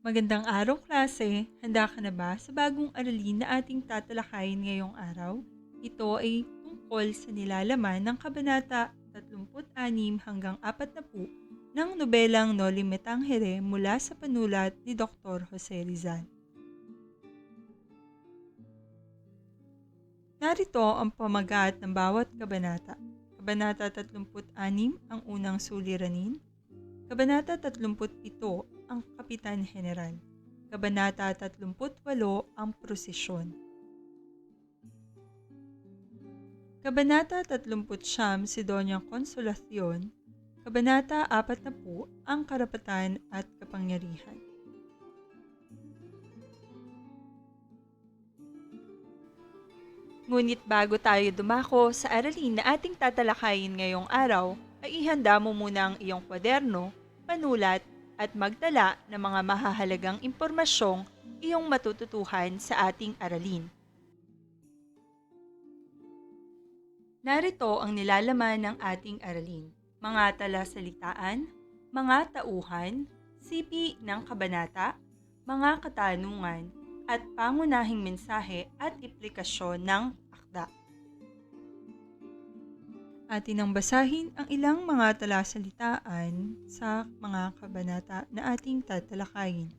Magandang araw, klase. Handa ka na ba sa bagong aralin na ating tatalakayin ngayong araw? Ito ay tungkol sa nilalaman ng Kabanata 36 hanggang 40 ng nobelang Noli Me Tangere mula sa panulat ni Dr. Jose Rizal. Narito ang pamagat ng bawat kabanata. Kabanata 36 ang unang suliranin. Kabanata 37 ang Kapitan General. Kabanata 38 ang Prosesyon. Kabanata 39 Sidonyang Konsolasyon. Kabanata 40 ang Karapatan at Kapangyarihan. Ngunit bago tayo dumako sa aralin na ating tatalakayin ngayong araw, ay ihanda mo muna ang iyong kwaderno, panulat, at magtala ng mga mahahalagang impormasyong iyong matututuhan sa ating aralin. Narito ang nilalaman ng ating aralin. Mga talasalitaan, mga tauhan, sipi ng kabanata, mga katanungan, at pangunahing mensahe at implikasyon ng akda. Atin ang basahin ang ilang mga talasalitaan sa mga kabanata na ating tatalakayin.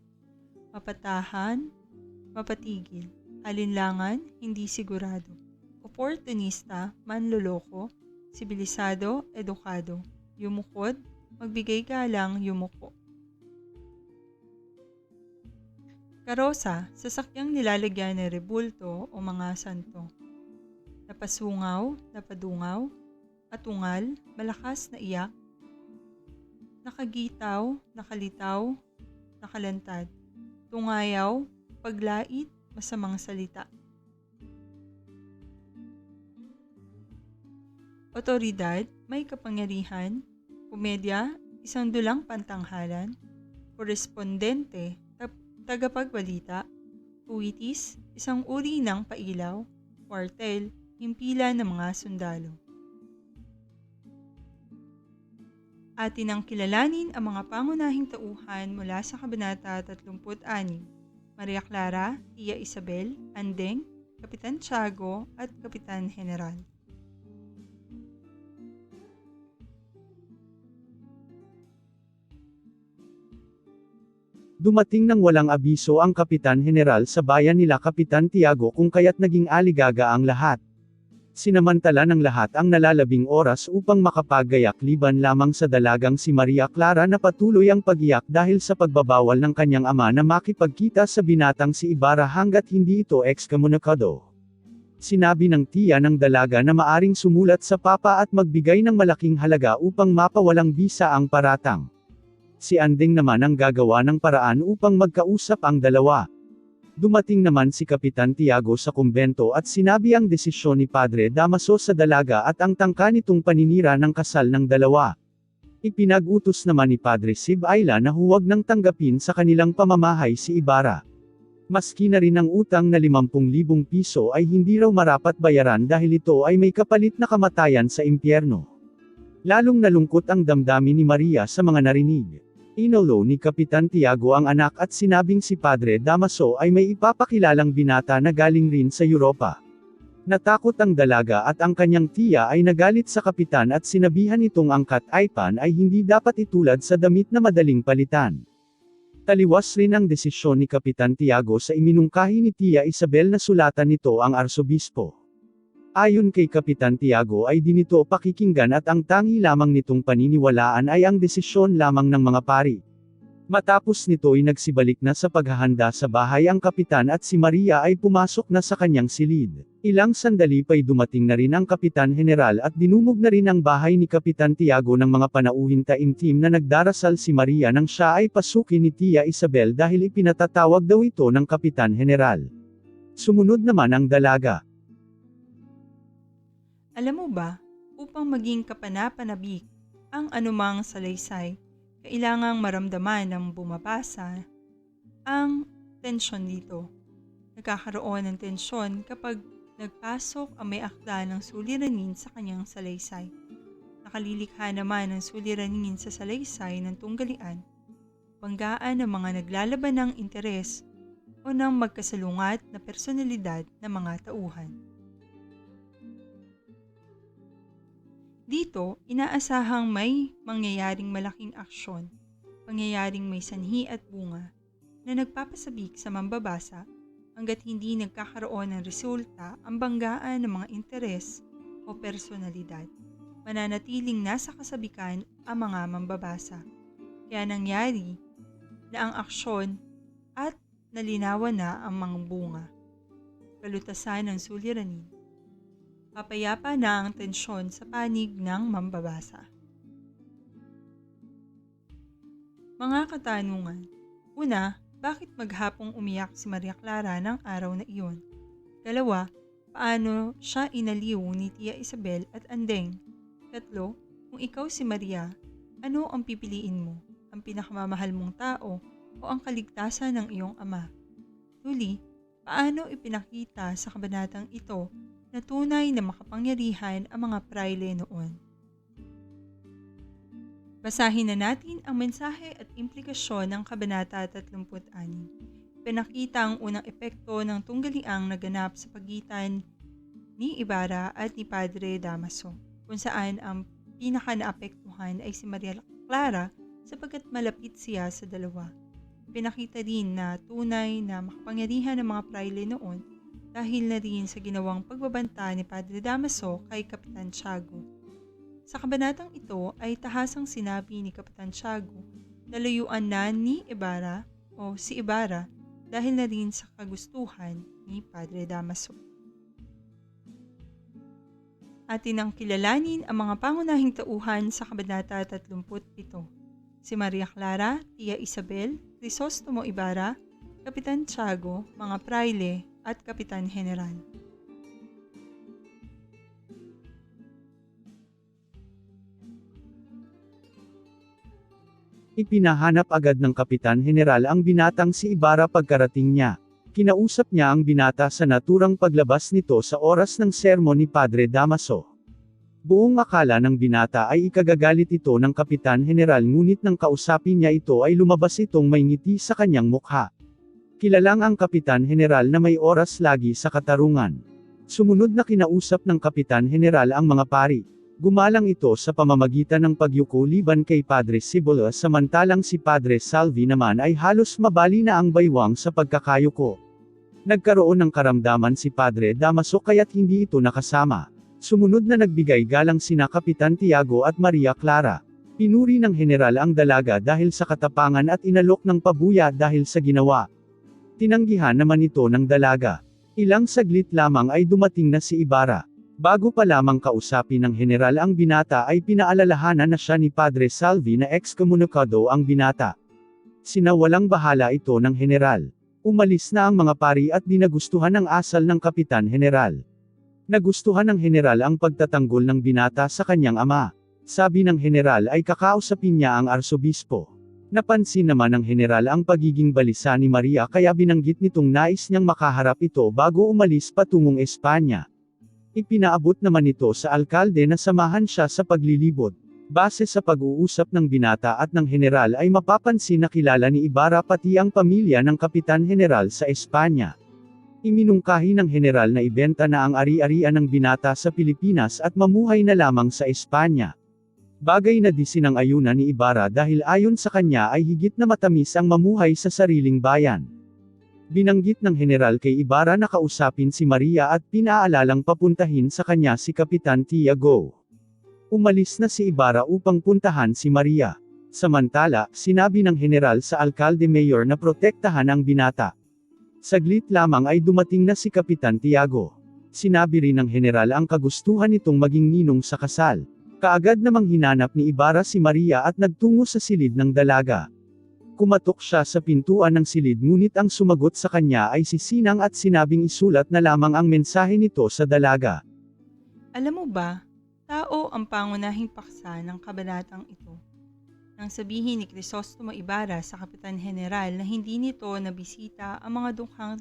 Mapatahan, mapatigil, alinlangan, hindi sigurado, oportunista, manloloko, sibilisado, edukado, yumukod, magbigay galang, yumuko. Karosa, sasakyang nilalagyan ng rebulto o mga santo. Napasungaw, napadungaw, atungal, malakas na iyak, nakagitaw, nakalitaw, nakalantad, tungayaw, paglait, masamang salita. Otoridad, may kapangyarihan, komedya, isang dulang pantanghalan, korespondente, tagapagbalita, puwitis, isang uri ng pailaw, kwartel, himpilan ng mga sundalo. Atin ang kilalanin ang mga pangunahing tauhan mula sa Kabanata 36. Maria Clara, Tia Isabel, Andeng, Kapitan Tiago, at Kapitan General. Dumating nang walang abiso ang Kapitan General sa bayan nila Kapitan Tiago kung kaya't naging aligaga ang lahat. Sinamantala ng lahat ang nalalabing oras upang makapagayak liban lamang sa dalagang si Maria Clara na patuloy ang pagiyak dahil sa pagbabawal ng kanyang ama na makipagkita sa binatang si Ibarra hanggat hindi ito ekskomunikado. Sinabi ng tiya ng dalaga na maaring sumulat sa papa at magbigay ng malaking halaga upang mapawalang bisa ang paratang. Si Andeng naman ang gagawa ng paraan upang magkausap ang dalawa. Dumating naman si Kapitan Tiago sa kumbento at sinabi ang desisyon ni Padre Damaso sa dalaga at ang tangka nitong paninira ng kasal ng dalawa. Ipinag-utos naman ni Padre Sib Ayla na huwag nang tanggapin sa kanilang pamamahay si Ibarra. Maski na rin ang utang na 50,000 piso ay hindi raw marapat bayaran dahil ito ay may kapalit na kamatayan sa impyerno. Lalong nalungkot ang damdamin ni Maria sa mga narinig. Inolo ni Kapitan Tiago ang anak at sinabing si Padre Damaso ay may ipapakilalang binata na galing rin sa Europa. Natakot ang dalaga at ang kanyang tiya ay nagalit sa kapitan at sinabihan itong ang kat-aipan ay hindi dapat itulad sa damit na madaling palitan. Taliwas rin ang desisyon ni Kapitan Tiago sa iminungkahi ni Tia Isabel na sulatan nito ang arsobispo. Ayon kay Kapitan Tiago ay di nito pakikinggan at ang tangi lamang nitong paniniwalaan ay ang desisyon lamang ng mga pari. Matapos nito ay nagsibalik na sa paghahanda sa bahay ang kapitan at si Maria ay pumasok na sa kanyang silid. Ilang sandali pa'y dumating na rin ang Kapitan General at dinumog na rin ang bahay ni Kapitan Tiago ng mga panauhin taimtim na nagdarasal si Maria nang siya ay pasukin ni Tia Isabel dahil ipinatatawag daw ito ng Kapitan General. Sumunod naman ang dalaga. Alam mo ba, upang maging kapanapanabik ang anumang salaysay, kailangang maramdaman ng bumabasa ang tensyon dito. Nagkakaroon ng tensyon kapag nagpasok ang may akda ng suliranin sa kanyang salaysay. Nakalilikha naman ng suliranin sa salaysay ng tunggalian. banggaan ng mga naglalaban ng interes o ng magkasalungat na personalidad ng mga tauhan. Dito, inaasahang may mangyayaring malaking aksyon, pangyayaring may sanhi at bunga na nagpapasabik sa mambabasa hanggat hindi nagkakaroon ng resulta ang banggaan ng mga interes o personalidad. Mananatiling nasa kasabikan ang mga mambabasa. Kaya nangyari na ang aksyon at nalinawan na ang mga bunga. Kalutasan ng suliranin. Papayapa na ang tensyon sa panig ng mambabasa. Mga katanungan. Una, bakit maghapong umiyak si Maria Clara ng araw na iyon? 2, paano siya inaliw ni Tia Isabel at Andeng? 3, kung ikaw si Maria, ano ang pipiliin mo? Ang pinakamamahal mong tao o ang kaligtasan ng iyong ama? Huli, paano ipinakita sa kabanatang ito na tunay na makapangyarihan ang mga prayle noon? Basahin na natin ang mensahe at implikasyon ng Kabanata 36. Pinakita ang unang epekto ng tunggaliang naganap sa pagitan ni Ibarra at ni Padre Damaso, kung saan ang pinaka-naapektuhan ay si Maria Clara sapagkat malapit siya sa dalawa. Pinakita din na tunay na makapangyarihan ng mga prayle noon dahil na rin sa ginawang pagbabanta ni Padre Damaso kay Kapitan Tiago. Sa kabanatang ito ay tahasang sinabi ni Kapitan Tiago na layuan na ni Ibarra o si Ibarra dahil na rin sa kagustuhan ni Padre Damaso. Atin ang kilalanin ang mga pangunahing tauhan sa Kabanata 37. Si Maria Clara, Tia Isabel, Crisostomo Ibarra, Kapitan Tiago, mga prayle at Kapitan General. Ipinahanap agad ng Kapitan General ang binatang si Ibarra pagkarating niya. Kinausap niya ang binata sa naturang paglabas nito sa oras ng sermon ni Padre Damaso. Buong akala ng binata ay ikagagalit ito ng Kapitan General, ngunit nang kausapin niya ito ay lumabas itong may ngiti sa kanyang mukha. Kilalang ang Kapitan General na may oras lagi sa katarungan. Sumunod na kinausap ng Kapitan General ang mga pari. Gumalang ito sa pamamagitan ng pagyuko liban kay Padre Cibola, samantalang si Padre Salvi naman ay halos mabali na ang baywang sa pagkakayuko. Nagkaroon ng karamdaman si Padre Damaso kaya't hindi ito nakasama. Sumunod na nagbigay galang sina Kapitan Tiago at Maria Clara. Pinuri ng General ang dalaga dahil sa katapangan at inalok ng pabuya dahil sa ginawa. Tinanggihan naman ito ng dalaga. Ilang saglit lamang ay dumating na si Ibarra. Bago pa lamang kausapin ng General ang binata ay pinaalalahanan na siya ni Padre Salvi na excommunicado ang binata. Sinawalang bahala ito ng General. Umalis na ang mga pari at dinagustuhan ang asal ng Kapitan General. Nagustuhan ng General ang pagtatanggol ng binata sa kanyang ama. Sabi ng General ay kakausapin niya ang arsobispo. Napansin naman ng General ang pagiging balisa ni Maria kaya binanggit nitong nais niyang makaharap ito bago umalis patungong Espanya. Ipinaabot naman ito sa alkalde na samahan siya sa paglilibot. Base sa pag-uusap ng binata at ng General ay mapapansin na kilala ni Ibarra pati ang pamilya ng Kapitan General sa Espanya. Iminungkahi ng General na ibenta na ang ari-arian ng binata sa Pilipinas at mamuhay na lamang sa Espanya. Bagay na di sinang-ayunan ni Ibarra dahil ayon sa kanya ay higit na matamis ang mamuhay sa sariling bayan. Binanggit ng General kay Ibarra na kausapin si Maria at pinaalalang papuntahin sa kanya si Kapitan Tiago. Umalis na si Ibarra upang puntahan si Maria. Samantala, sinabi ng General sa Alcalde Mayor na protektahan ang binata. Saglit lamang ay dumating na si Kapitan Tiago. Sinabi rin ng General ang kagustuhan nitong maging ninong sa kasal. Kaagad namang hinanap ni Ibarra si Maria at nagtungo sa silid ng dalaga. Kumatok siya sa pintuan ng silid ngunit ang sumagot sa kanya ay si Sinang at sinabing isulat na lamang ang mensahe nito sa dalaga. Alam mo ba, tao ang pangunahing paksa ng kabanatang ito. Nang sabihin ni Crisostomo Ibarra sa Kapitan General na hindi nito nabisita ang mga dukhang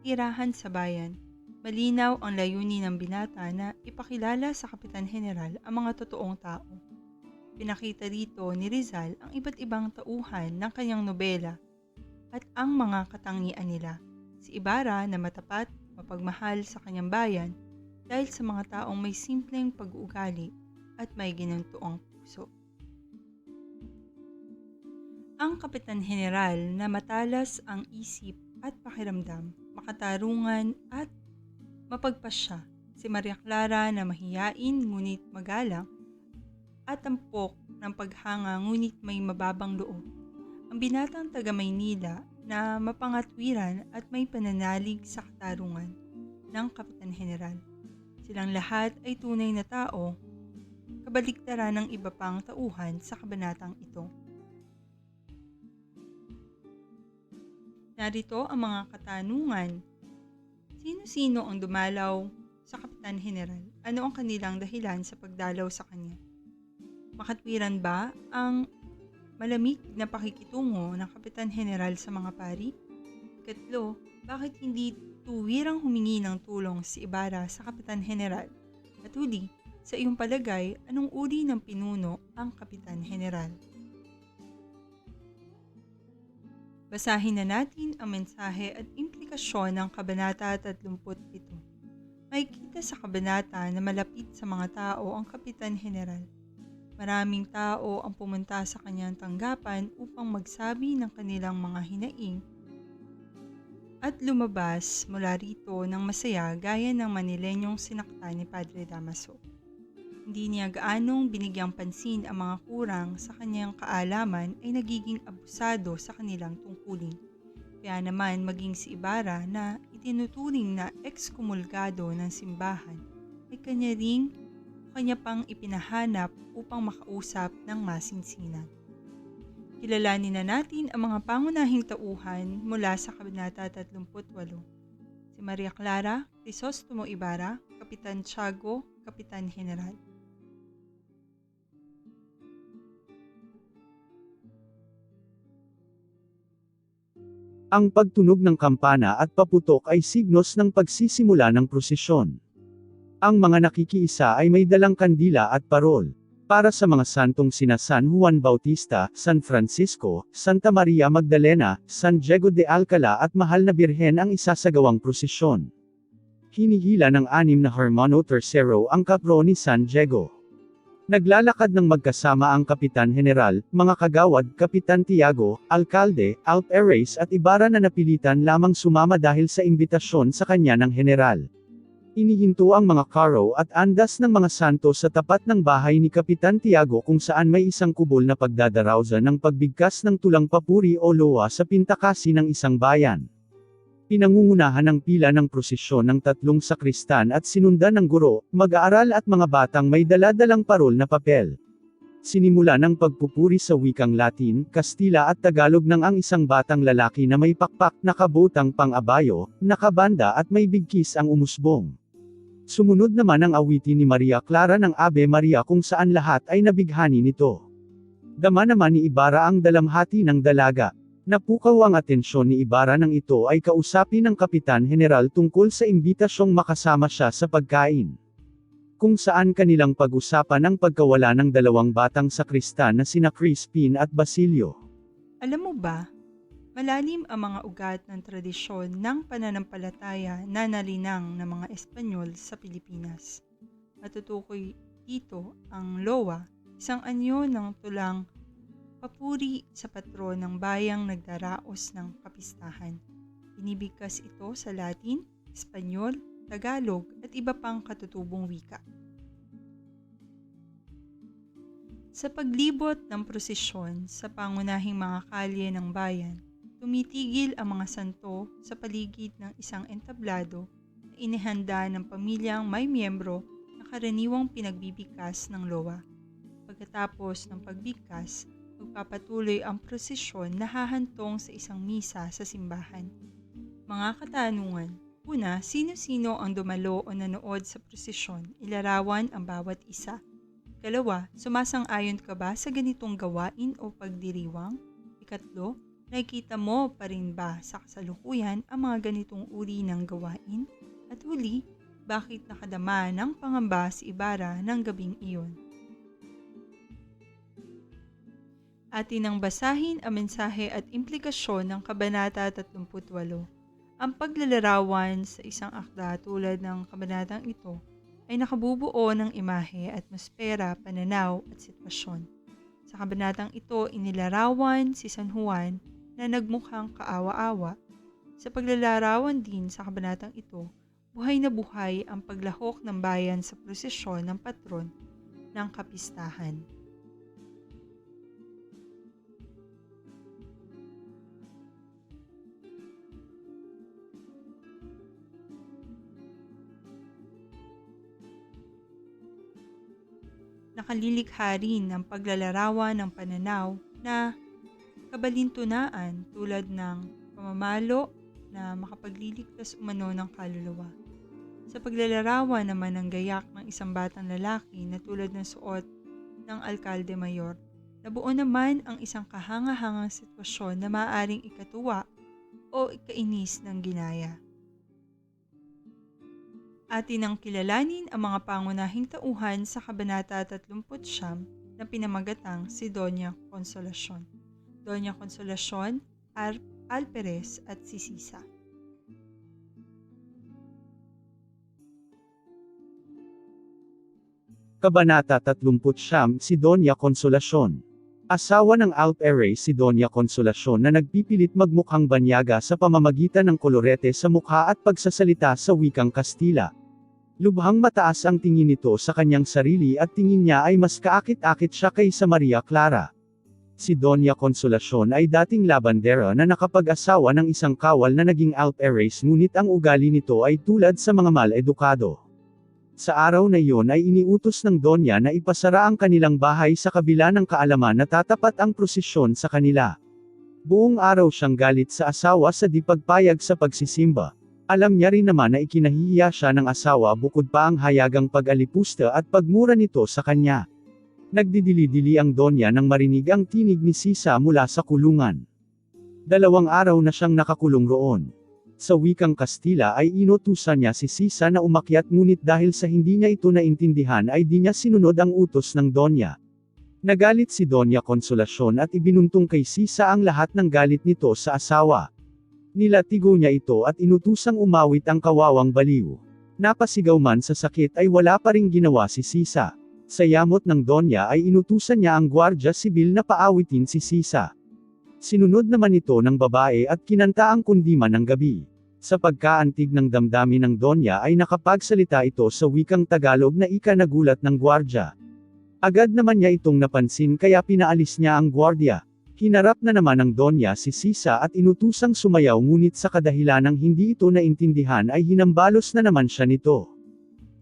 tirahan sa bayan, malinaw ang layunin ng binata na ipakilala sa Kapitan General ang mga totoong tao. Pinakita rito ni Rizal ang iba't ibang tauhan ng kanyang nobela at ang mga katangian nila. Si Ibarra na matapat, mapagmahal sa kanyang bayan dahil sa mga taong may simpleng pag-uugali at may ginuntuang puso. Ang Kapitan General na matalas ang isip at pakiramdam, makatarungan at mapagpasya. Si Maria Clara na mahiyain ngunit magalang at tampok ng paghanga ngunit may mababang loob. Ang binatang taga Maynila na mapangatwiran at may pananalig sa katarungan ng Kapitan General. Silang lahat ay tunay na tao, kabaliktaran ng iba pang tauhan sa kabanatang ito. Narito ang mga katanungan. Sino-sino ang dumalaw sa Kapitan General? Ano ang kanilang dahilan sa pagdalaw sa kanya? Makatwiran ba ang malamig na pakikitungo ng Kapitan General sa mga pari? Ikatlo, bakit hindi tuwirang humingi ng tulong si Ibarra sa Kapitan General? At huli, sa iyong palagay, anong uri ng pinuno ang Kapitan General? Basahin na natin ang mensahe at implikasyon ng Kabanata 37. Makikita sa kabanata na malapit sa mga tao ang Kapitan General. Maraming tao ang pumunta sa kanyang tanggapan upang magsabi ng kanilang mga hinaing at lumabas mula rito ng masaya gaya ng Manilenyong sinakta ni Padre Damaso. Hindi niya gaanong binigyang pansin ang mga kurang sa kanyang kaalaman ay nagiging abusado sa kanilang tungkulin. Kaya naman maging si Ibarra na itinuturing na ekskomulgado ng simbahan ay kanya pang ipinahanap upang makausap ng masinsinan. Kilalanin na natin ang mga pangunahing tauhan mula sa Kabanata 38. Si Maria Clara Crisostomo Ibarra, Kapitan Tiago, Kapitan General. Ang pagtunog ng kampana at paputok ay signos ng pagsisimula ng prosesyon. Ang mga nakikiisa ay may dalang kandila at parol. Para sa mga santong sina San Juan Bautista, San Francisco, Santa Maria Magdalena, San Diego de Alcala at Mahal na Birhen ang isasagawang prosesyon. Hinihila ng 6 na Hermano Tercero ang kapro ni San Diego. Naglalakad ng magkasama ang Kapitan General, mga kagawad, Kapitan Tiago, Alkalde, Alperes at Ibarra na napilitan lamang sumama dahil sa imbitasyon sa kanya ng General. Inihinto ang mga karo at andas ng mga santo sa tapat ng bahay ni Kapitan Tiago kung saan may isang kubol na pagdadarausan ng pagbigkas ng tulang papuri o loa sa pintakasi ng isang bayan. Pinangungunahan ng pila ng prosesyon ng 3 sakristan at sinundan ng guro, mag-aaral at mga batang may dala-dalang parol na papel. Sinimula ng pagpupuri sa wikang Latin, Kastila at Tagalog ng ang isang batang lalaki na may pakpak, nakabotang pang-abayo, nakabanda at may bigkis ang umusbong. Sumunod naman ang awitin ni Maria Clara ng Ave Maria kung saan lahat ay nabighani nito. Dama naman ni Ibarra ang dalamhati ng dalaga. Napukaw ang atensyon ni Ibarra nang ito ay kausapin ng Kapitan General tungkol sa imbitasyong makasama siya sa pagkain. Kung saan kanilang pag-usapan ang pagkawala ng 2 batang sakristan na sina Crispin at Basilio. Alam mo ba, malalim ang mga ugat ng tradisyon ng pananampalataya na nalinang ng mga Espanyol sa Pilipinas. Matutukoy dito ang lowa, isang anyo ng tulang papuri sa patron ng bayang nagdaraos ng kapistahan. Binibigkas ito sa Latin, Espanyol, Tagalog at iba pang katutubong wika. Sa paglibot ng prosesyon sa pangunahing mga kalye ng bayan, tumitigil ang mga santo sa paligid ng isang entablado na inihanda ng pamilyang may miyembro na karaniwang pinagbibigkas ng lowa. Pagkatapos ng pagbigkas, magpapatuloy ang prosesyon na hahantong sa isang misa sa simbahan. Mga katanungan. Una, sino-sino ang dumalo o nanood sa prosesyon? Ilarawan ang bawat isa. Ikalawa, sumasang-ayon ka ba sa ganitong gawain o pagdiriwang? Ikatlo, nakikita mo pa rin ba sa kasalukuyan ang mga ganitong uri ng gawain? At huli, bakit nakadama ng pangamba si Ibarra ng gabing iyon? Atin ang basahin ang mensahe at implikasyon ng Kabanata 38. Ang paglalarawan sa isang akda tulad ng kabanatang ito ay nakabubuo ng imahe, atmosfera, pananaw at sitwasyon. Sa kabanatang ito, inilarawan si San Juan na nagmukhang kaawa-awa. Sa paglalarawan din sa kabanatang ito, buhay na buhay ang paglahok ng bayan sa prosesyon ng patron ng kapistahan. Nakalilikha rin ng paglalarawan ng pananaw na kabalintunaan tulad ng pamamalo na makapagliligtas umano ng kaluluwa. Sa paglalarawan naman ng gayak ng isang batang lalaki na tulad ng suot ng alkalde mayor, nabuo naman ang isang kahangahangang sitwasyon na maaaring ikatuwa o ikainis ng ginaya. Atin ang kilalanin ang mga pangunahing tauhan sa Kabanata 39 na pinamagatang si Doña Consolacion, Doña Consolacion, Alperes at si Sisa. Kabanata 39, si Doña Consolacion. Asawa ng Alperes si Doña Consolacion na nagpipilit magmukhang banyaga sa pamamagitan ng kolorete sa mukha at pagsasalita sa wikang Kastila. Lubhang mataas ang tingin nito sa kanyang sarili at tingin niya ay mas kaakit-akit siya kaysa Maria Clara. Si Doña Consolacion ay dating labandera na nakapag-asawa ng isang kawal na naging Alperes, ngunit ang ugali nito ay tulad sa mga mal-edukado. Sa araw na iyon ay iniutos ng Donya na ipasara ang kanilang bahay sa kabila ng kaalaman na tatapat ang prosesyon sa kanila. Buong araw siyang galit sa asawa sa di pagpayag sa pagsisimba. Alam niya rin naman na ikinahihiya siya ng asawa bukod pa ang hayagang pag-alipusta at pagmura nito sa kanya. Nagdidili-dili ang Donya nang marinig ang tinig ni Sisa mula sa kulungan. 2 araw na siyang nakakulong roon. Sa wikang Kastila ay inutusan niya si Sisa na umakyat, ngunit dahil sa hindi niya ito naintindihan ay di niya sinunod ang utos ng Donya. Nagalit si Doña Consolacion at ibinuntong kay Sisa ang lahat ng galit nito sa asawa. Nilatigo niya ito at inutusang umawit ang kawawang baliw. Napasigaw man sa sakit ay wala pa ring ginawa si Sisa. Sa yamot ng Donya ay inutusan niya ang Guardia Sibil na paawitin si Sisa. Sinunod naman ito ng babae at kinanta ang kundiman ng gabi. Sa pagkaantig ng damdamin ng Donya ay nakapagsalita ito sa wikang Tagalog na ikanagulat ng Guardia. Agad naman niya itong napansin kaya pinaalis niya ang Guardia. Hinarap na naman ng Donya si Sisa at inutusang sumayaw, ngunit sa kadahilanang hindi ito naintindihan ay hinambalos na naman siya nito.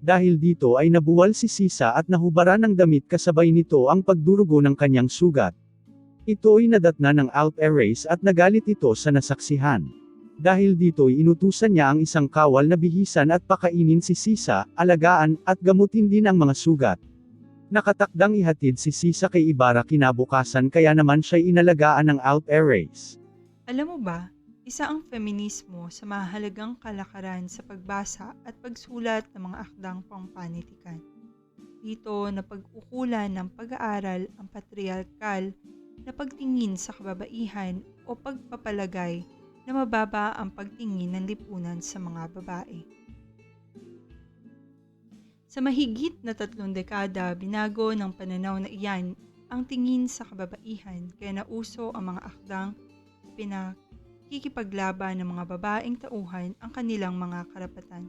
Dahil dito ay nabuwal si Sisa at nahubaran ng damit, kasabay nito ang pagdurugo ng kanyang sugat. Ito ay nadatna ng Alperes at nagalit ito sa nasaksihan. Dahil dito ay inutusan niya ang isang kawal na bihisan at pakainin si Sisa, alagaan, at gamutin din ang mga sugat. Nakatakdang ihatid si Sisa kay Ibarra kinabukasan, kaya naman siya'y inalagaan ng Alperes. Alam mo ba, isa ang feminismo sa mahalagang kalakaran sa pagbasa at pagsulat ng mga akdang pampanitikan. Dito napag-ukulan ng pag-aaral ang patriarkal na pagtingin sa kababaihan o pagpapalagay na mababa ang pagtingin ng lipunan sa mga babae. Sa mahigit na 3 dekada, binago ng pananaw na iyan ang tingin sa kababaihan, kaya nauso ang mga akdang pinakikipaglaban ng mga babaeng tauhan ang kanilang mga karapatan.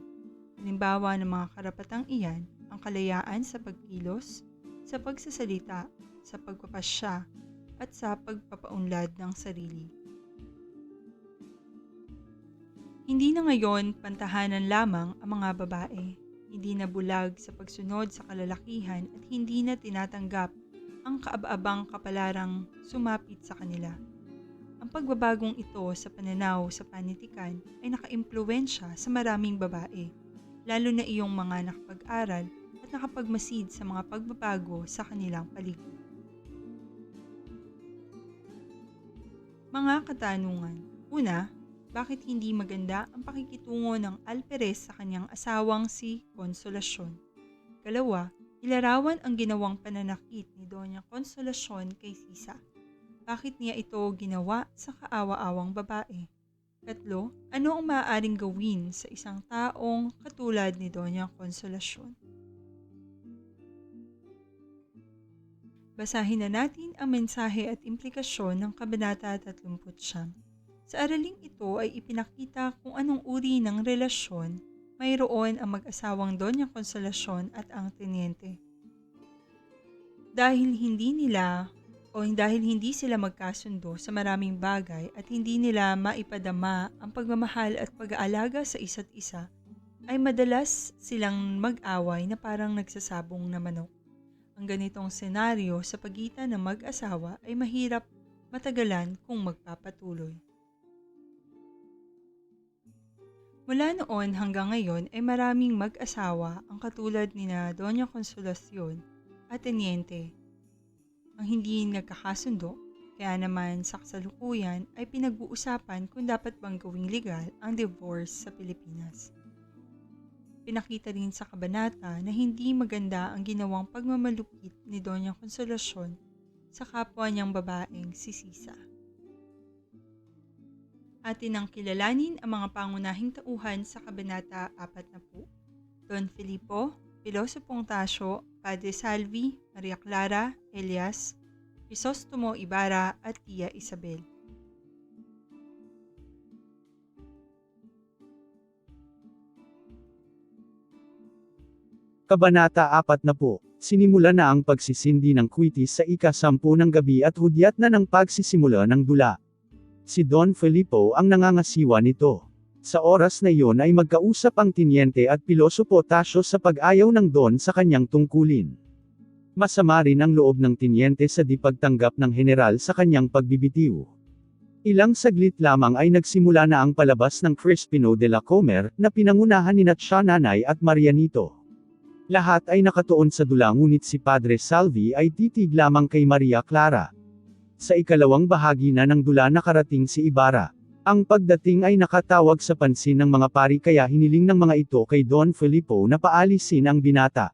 Halimbawa ng mga karapatang iyan, ang kalayaan sa pagkilos, sa pagsasalita, sa pagpapasya, at sa pagpapaunlad ng sarili. Hindi na ngayon pantahanan lamang ang mga babae. Hindi na bulag sa pagsunod sa kalalakihan at hindi na tinatanggap ang kaab-abang kapalarang sumapit sa kanila. Ang pagbabagong ito sa pananaw sa panitikan ay nakaimpluwensya sa maraming babae, lalo na iyong mga nakapag-aral at nakapagmasid sa mga pagbabago sa kanilang paligid. Mga katanungan. Una, bakit hindi maganda ang pakikitungo ng Alperes sa kanyang asawang si Consolacion? Kalawa, ilarawan ang ginawang pananakit ni Doña Consolacion kay Sisa. Bakit niya ito ginawa sa kaawa-awang babae? 3, ano ang maaaring gawin sa isang taong katulad ni Doña Consolacion? Basahin na natin ang mensahe at implikasyon ng Kabanata 39. Sa araling ito ay ipinakita kung anong uri ng relasyon mayroon ang mag-asawang Doña Consolacion at ang tenyente. Dahil hindi sila magkasundo sa maraming bagay at hindi nila maipadama ang pagmamahal at pag-aalaga sa isa't isa, ay madalas silang mag-away na parang nagsasabong na manok. Ang ganitong senaryo sa pagitan ng mag-asawa ay mahirap matagalan kung magpapatuloy. Mula noon hanggang ngayon ay maraming mag-asawa ang katulad ni na Doña Consolacion at tenyente ang hindi nagkakasundo, kaya naman sa kasalukuyan ay pinag-uusapan kung dapat bang gawing legal ang divorce sa Pilipinas. Pinakita rin sa kabanata na hindi maganda ang ginawang pagmamalupit ni Doña Consolacion sa kapwa niyang babaeng si Sisa. Atin ang kilalanin ang mga pangunahing tauhan sa Kabanata 40. Don Filipo, Pilosopong Tasio, Padre Salvi, Maria Clara, Elias, Crisostomo Ibarra at Tia Isabel. Kabanata 40. Sinimula na ang pagsisindi ng kwitis sa ika-10 ng gabi at hudyat na ng pagsisimula ng dula. Si Don Filipo ang nangangasiwa nito. Sa oras na iyon ay magkausap ang tenyente at Pilosopo Tasio sa pag-ayaw ng Don sa kanyang tungkulin. Masama rin ang loob ng tenyente sa di pagtanggap ng general sa kanyang pagbibitiw. Ilang saglit lamang ay nagsimula na ang palabas ng Crispino de la Comer, na pinangunahan ni Natsia Nanay at Marianito. Lahat ay nakatuon sa dula ngunit si Padre Salvi ay titig lamang kay Maria Clara. Sa ikalawang bahagi na ng dula nakarating si Ibarra. Ang pagdating ay nakatawag sa pansin ng mga pari kaya hiniling ng mga ito kay Don Filipo na paalisin ang binata.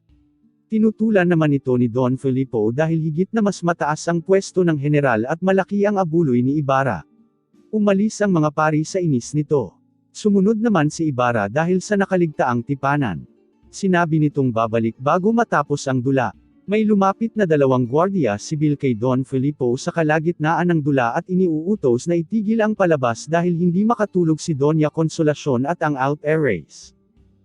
Tinutulan naman ito ni Don Filipo dahil higit na mas mataas ang pwesto ng general at malaki ang abuloy ni Ibarra. Umalis ang mga pari sa inis nito. Sumunod naman si Ibarra dahil sa nakaligtaang tipanan. Sinabi nitong babalik bago matapos ang dula. May lumapit na 2 gwardiya sibil kay Don Filipo sa kalagitnaan ng dula at iniuutos na itigil ang palabas dahil hindi makatulog si Doña Consolacion at ang Alperes.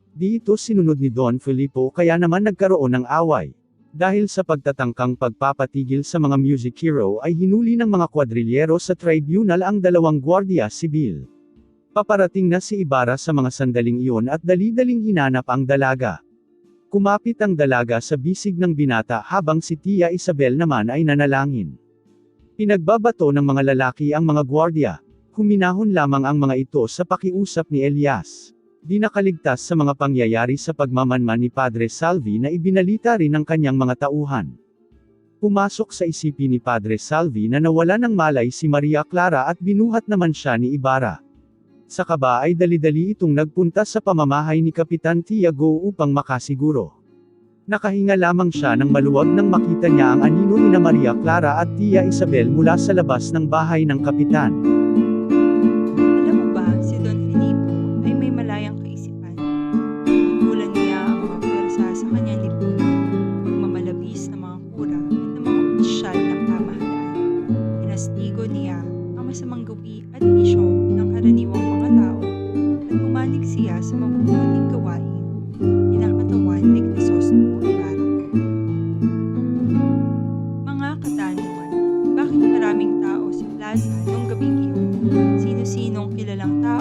Di ito sinunod ni Don Filipo kaya naman nagkaroon ng away. Dahil sa pagtatangkang pagpapatigil sa mga music hero ay hinuli ng mga kwadrilyero sa tribunal ang 2 gwardiya sibil. Paparating na si Ibarra sa mga sandaling iyon at dali-daling hinanap ang dalaga. Kumapit ang dalaga sa bisig ng binata habang si Tia Isabel naman ay nanalangin. Pinagbabato ng mga lalaki ang mga gwardiya. Huminahon lamang ang mga ito sa pakiusap ni Elias. Di nakaligtas sa mga pangyayari sa pagmamanman ni Padre Salvi na ibinalita rin ng kanyang mga tauhan. Pumasok sa isipin ni Padre Salvi na nawala ng malay si Maria Clara at binuhat naman siya ni Ibarra. Sa kaba ay dali-dali itong nagpunta sa pamamahay ni Kapitan Tiago upang makasiguro. Nakahinga lamang siya nang maluwag nang makita niya ang anino ni Maria Clara at Tia Isabel mula sa labas ng bahay ng Kapitan. Alam mo ba, si Don Filipo ay may malayang kaisipan. Pinigulan niya ang mga pwersa sa kanyang lipunan, pagmamalabis ng mga kura at ng mga opisyal ng pamahalaan. Pinastigo niya ang masamang gawi at bisyo ng karaniwang mga tao at pumanig siya sa mabubuting gawain. Kinakatawan ni Crisostomo Ibarra. Mga katanungan, bakit maraming tao sa plaza noong gabing iyon? Sino-sinong kilalang tao